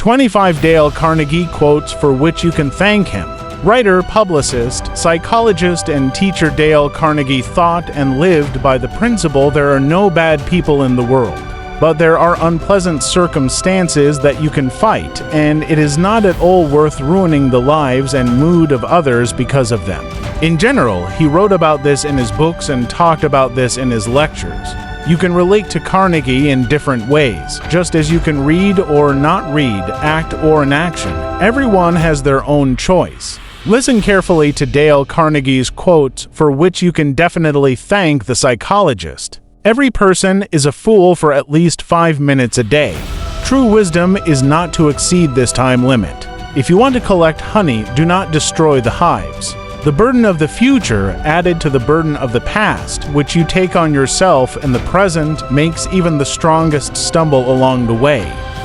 25 Dale Carnegie quotes for which you can thank him. Writer, publicist, psychologist, and teacher Dale Carnegie thought and lived by the principle there are no bad people in the world, but there are unpleasant circumstances that you can fight, and it is not at all worth ruining the lives and mood of others because of them. In general, he wrote about this in his books and talked about this in his lectures. You can relate to Carnegie in different ways, just as you can read or not read, act or inaction. Everyone has their own choice. Listen carefully to Dale Carnegie's quotes for which you can definitely thank the psychologist. Every person is a fool for at least 5 minutes a day. True wisdom is not to exceed this time limit. If you want to collect honey, do not destroy the hives. The burden of the future added to the burden of the past, which you take on yourself in the present, makes even the strongest stumble along the way.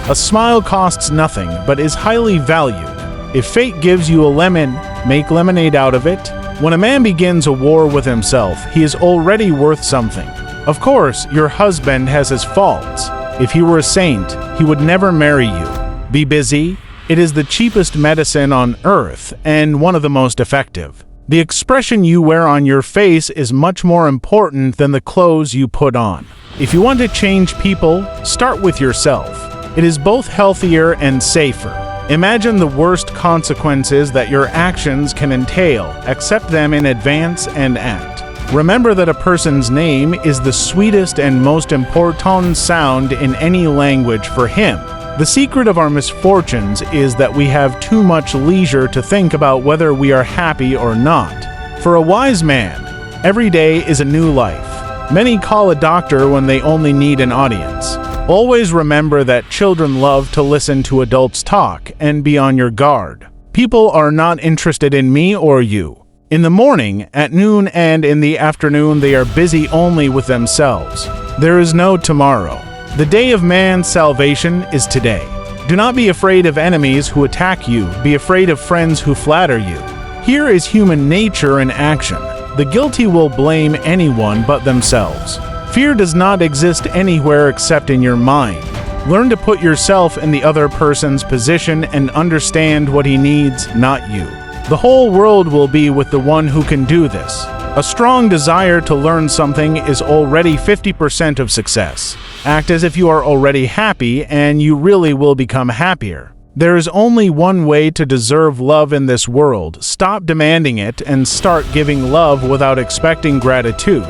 A smile costs nothing, but is highly valued. If fate gives you a lemon, make lemonade out of it. When a man begins a war with himself, he is already worth something. Of course, your husband has his faults. If he were a saint, he would never marry you. Be busy. It is the cheapest medicine on earth and one of the most effective. The expression you wear on your face is much more important than the clothes you put on. If you want to change people, start with yourself. It is both healthier and safer. Imagine the worst consequences that your actions can entail, accept them in advance, and act. Remember that a person's name is the sweetest and most important sound in any language for him. The secret of our misfortunes is that we have too much leisure to think about whether we are happy or not. For a wise man, every day is a new life. Many call a doctor when they only need an audience. Always remember that children love to listen to adults talk, and be on your guard. People are not interested in me or you. In the morning, at noon, and in the afternoon they are busy only with themselves. There is no tomorrow. The day of man's salvation is today. Do not be afraid of enemies who attack you. Be afraid of friends who flatter you. Here is human nature in action. The guilty will blame anyone but themselves. Fear does not exist anywhere except in your mind. Learn to put yourself in the other person's position and understand what he needs, not you. The whole world will be with the one who can do this. A strong desire to learn something is already 50% of success. Act as if you are already happy, and you really will become happier. There is only one way to deserve love in this world. Stop demanding it and start giving love without expecting gratitude.